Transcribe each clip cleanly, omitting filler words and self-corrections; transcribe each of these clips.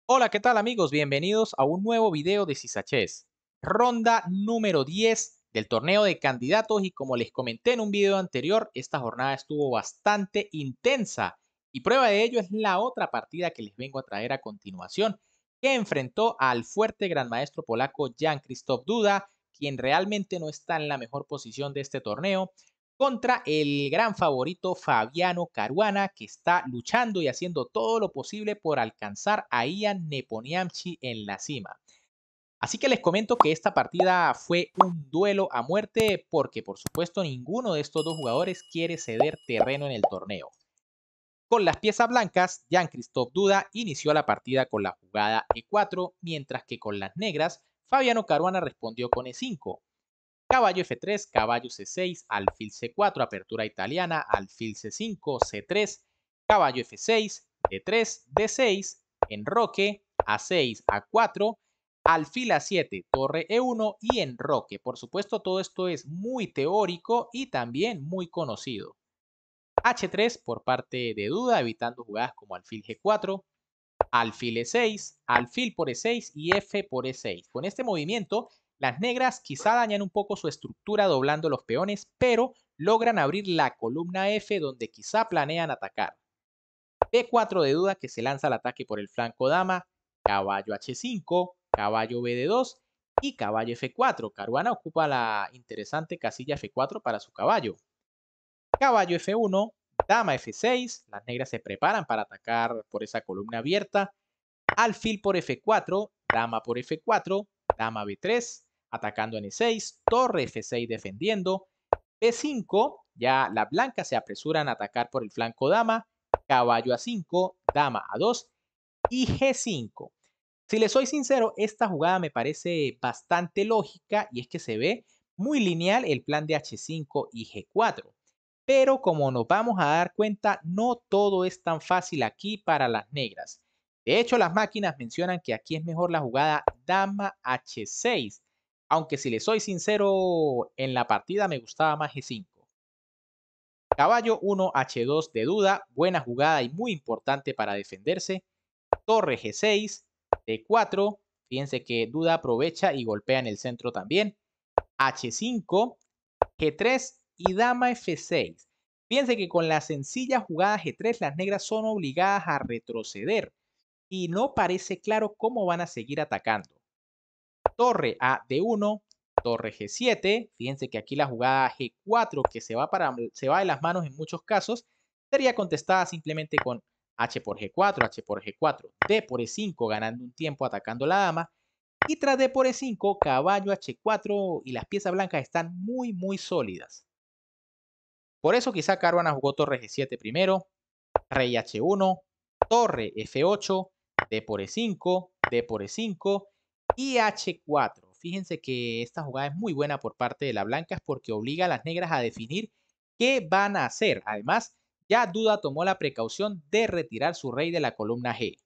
Hola, ¿qué tal amigos? Bienvenidos a un nuevo video de Sisachés. Ronda número 10 del torneo de candidatos y como les comenté en un video anterior, esta jornada estuvo bastante intensa y prueba de ello es la otra partida que les vengo a traer a continuación, que enfrentó al fuerte gran maestro polaco Jan Krzysztof Duda, quien realmente no está en la mejor posición de este torneo, contra el gran favorito Fabiano Caruana, que está luchando y haciendo todo lo posible por alcanzar a Ian Nepomniachtchi en la cima. Así que les comento que esta partida fue un duelo a muerte porque por supuesto ninguno de estos dos jugadores quiere ceder terreno en el torneo. Con las piezas blancas, Jean-Christophe Duda inició la partida con la jugada E4, mientras que con las negras, Fabiano Caruana respondió con E5. Caballo F3, caballo C6, alfil C4, apertura italiana, alfil C5, C3, caballo F6, D3, D6, enroque, A6, A4, alfil A7, torre E1 y enroque. Por supuesto, todo esto es muy teórico y también muy conocido. H3 por parte de Duda, evitando jugadas como alfil G4, alfil E6, alfil por E6 y F por E6. Con este movimiento, las negras quizá dañan un poco su estructura doblando los peones, pero logran abrir la columna F donde quizá planean atacar. B4 de Duda que se lanza al ataque por el flanco dama, caballo H5, caballo BD2 y caballo F4. Caruana ocupa la interesante casilla F4 para su caballo. Caballo F1, dama F6, las negras se preparan para atacar por esa columna abierta. Alfil por F4, dama por F4, dama B3, atacando en E6, torre F6 defendiendo. B5, ya las blancas se apresuran a atacar por el flanco dama, caballo A5, dama A2 y G5. Si les soy sincero, esta jugada me parece bastante lógica y es que se ve muy lineal el plan de H5 y G4. Pero como nos vamos a dar cuenta, no todo es tan fácil aquí para las negras. De hecho, las máquinas mencionan que aquí es mejor la jugada dama H6, aunque si les soy sincero, en la partida me gustaba más G5. Caballo 1 H2 de Duda, buena jugada y muy importante para defenderse. Torre G6, D4, fíjense que Duda aprovecha y golpea en el centro también. H5, G3 y dama F6. Fíjense que con la sencilla jugada G3 las negras son obligadas a retroceder y no parece claro cómo van a seguir atacando. Torre a D1, torre G7. Fíjense que aquí la jugada G4 que se va de las manos en muchos casos sería contestada simplemente con H por G4, H por G4, D por E5 ganando un tiempo atacando la dama y tras D por E5 caballo H4 y las piezas blancas están muy sólidas. Por eso quizá Caruana jugó torre G7 primero, rey H1, torre F8, D por E5, D por E5 y H4. Fíjense que esta jugada es muy buena por parte de las blancas porque obliga a las negras a definir qué van a hacer. Además, ya Duda tomó la precaución de retirar su rey de la columna G.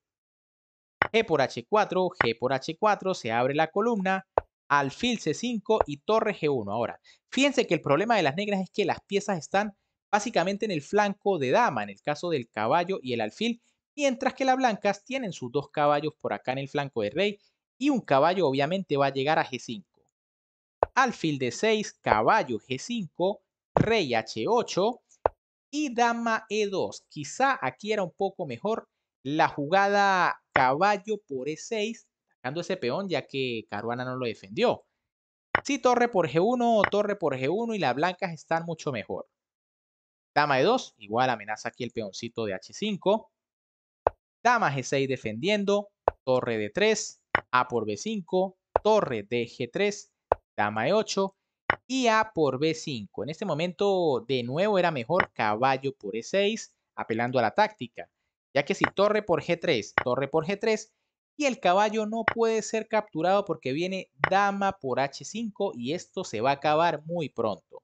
G por H4, G por H4, se abre la columna, alfil C5 y torre G1. Ahora, fíjense que el problema de las negras es que las piezas están básicamente en el flanco de dama, en el caso del caballo y el alfil, mientras que las blancas tienen sus dos caballos por acá en el flanco de rey y un caballo obviamente va a llegar a G5. Alfil D6, caballo G5, rey H8 y dama E2. Quizá aquí era un poco mejor la jugada caballo por E6, sacando ese peón ya que Caruana no lo defendió. Sí, torre por G1 o torre por G1 y las blancas están mucho mejor. Dama E2, igual amenaza aquí el peoncito de H5. Dama G6 defendiendo, torre D3, A por B5, torre de G3, dama E8 y A por B5. En este momento, de nuevo, era mejor caballo por E6, apelando a la táctica, ya que si torre por G3, torre por G3, y el caballo no puede ser capturado porque viene dama por H5 y esto se va a acabar muy pronto.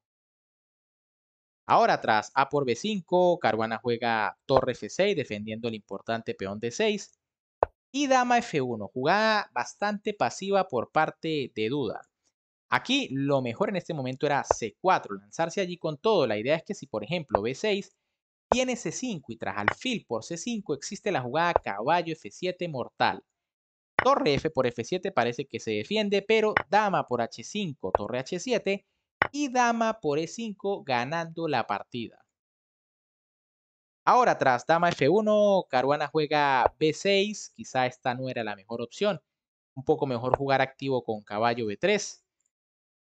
Ahora tras A por B5, Caruana juega torre F6 defendiendo el importante peón D6 y dama F1, jugada bastante pasiva por parte de Duda. Aquí lo mejor en este momento era C4, lanzarse allí con todo. La idea es que si por ejemplo B6 tiene C5 y tras alfil por C5 existe la jugada caballo F7 mortal. Torre F por F7 parece que se defiende, pero dama por H5, torre H7 y dama por E5 ganando la partida. Ahora, tras dama F1, Caruana juega B6. Quizá esta no era la mejor opción. Un poco mejor jugar activo con caballo B3.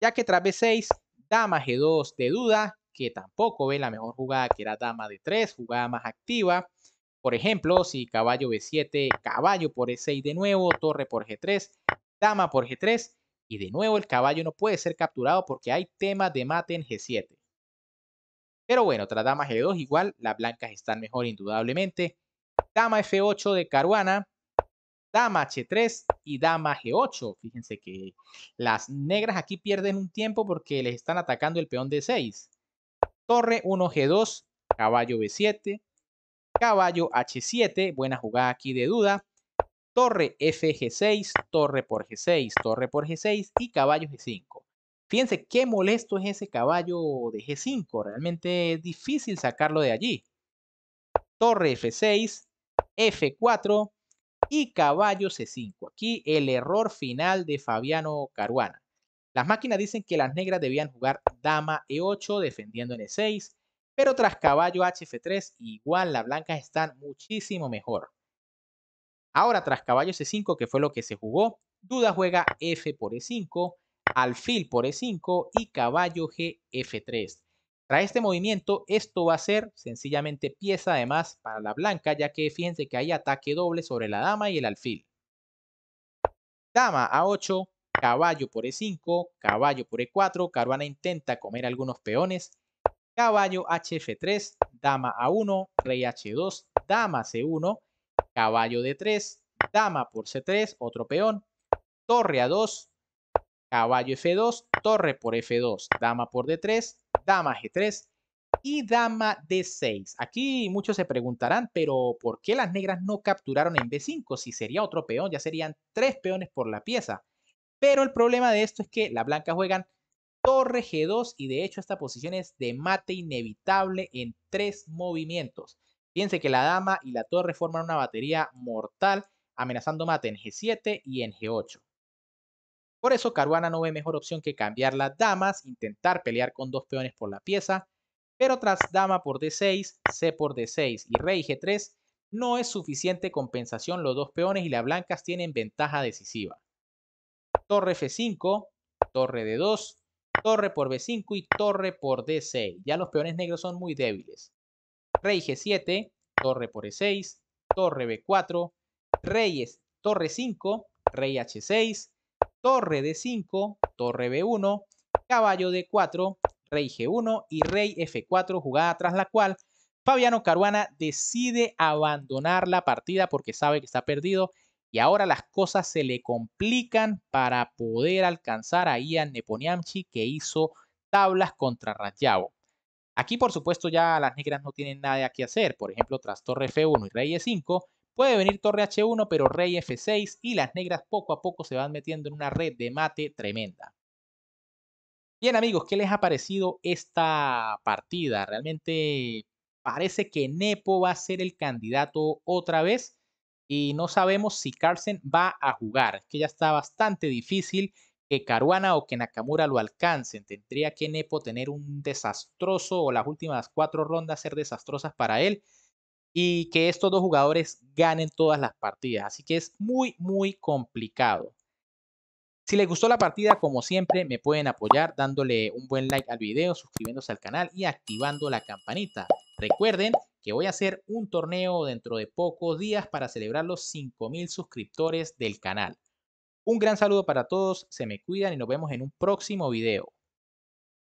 Ya que tras B6, dama G2 de duda, que tampoco ve la mejor jugada que era dama D3, jugada más activa. Por ejemplo, si caballo B7, caballo por E6 de nuevo, torre por G3, dama por G3. Y de nuevo el caballo no puede ser capturado porque hay temas de mate en G7. Pero bueno, tras dama G2 igual, las blancas están mejor indudablemente. Dama F8 de Caruana, dama H3 y dama G8. Fíjense que las negras aquí pierden un tiempo porque les están atacando el peón D6. Torre 1 G2, caballo B7, caballo H7, buena jugada aquí de duda. Torre FG6, torre por G6, torre por G6 y caballo G5. Fíjense qué molesto es ese caballo de G5. Realmente es difícil sacarlo de allí. Torre F6, F4 y caballo C5. Aquí el error final de Fabiano Caruana. Las máquinas dicen que las negras debían jugar dama E8 defendiendo en E6, pero tras caballo HF3 igual las blancas están muchísimo mejor. Ahora tras caballo C5, que fue lo que se jugó, Duda juega F por E5, alfil por E5 y caballo G F3. Tras este movimiento, esto va a ser sencillamente pieza de más para la blanca, ya que fíjense que hay ataque doble sobre la dama y el alfil. Dama A8, caballo por E5, caballo por E4, Caruana intenta comer algunos peones, caballo HF3, dama A1, rey H2, dama C1, caballo D3, dama por C3, otro peón, torre A2, caballo F2, torre por F2, dama por D3, dama G3 y dama D6. Aquí muchos se preguntarán, pero ¿por qué las negras no capturaron en B5? Si sería otro peón, ya serían 3 peones por la pieza. Pero el problema de esto es que las blancas juegan torre G2 y de hecho esta posición es de mate inevitable en 3 movimientos. Fíjense que la dama y la torre forman una batería mortal amenazando mate en G7 y en G8. Por eso Caruana no ve mejor opción que cambiar las damas, intentar pelear con 2 peones por la pieza, pero tras dama por D6, C por D6 y rey G3 no es suficiente compensación los 2 peones y las blancas tienen ventaja decisiva. Torre F5, torre D2, torre por B5 y torre por D6. Ya los peones negros son muy débiles. Rey G7, torre por E6, torre B4, reyes, torre 5, rey H6, torre D5, torre B1, caballo D4, rey G1 y rey F4, jugada tras la cual Fabiano Caruana decide abandonar la partida porque sabe que está perdido y ahora las cosas se le complican para poder alcanzar a Ian Nepomniachtchi, que hizo tablas contra Radjabo. Aquí, por supuesto, ya las negras no tienen nada que hacer. Por ejemplo, tras torre F1 y rey E5, puede venir torre H1, pero rey F6 y las negras poco a poco se van metiendo en una red de mate tremenda. Bien, amigos, ¿qué les ha parecido esta partida? Realmente parece que Nepo va a ser el candidato otra vez y no sabemos si Carlsen va a jugar. Es que ya está bastante difícil que Caruana o que Nakamura lo alcancen. Tendría que Nepo tener un desastroso o las últimas 4 rondas ser desastrosas para él y que estos dos jugadores ganen todas las partidas. Así que es muy, muy complicado. Si les gustó la partida, como siempre, me pueden apoyar dándole un buen like al video, suscribiéndose al canal y activando la campanita. Recuerden que voy a hacer un torneo dentro de pocos días para celebrar los 5000 suscriptores del canal. Un gran saludo para todos, se me cuidan y nos vemos en un próximo video.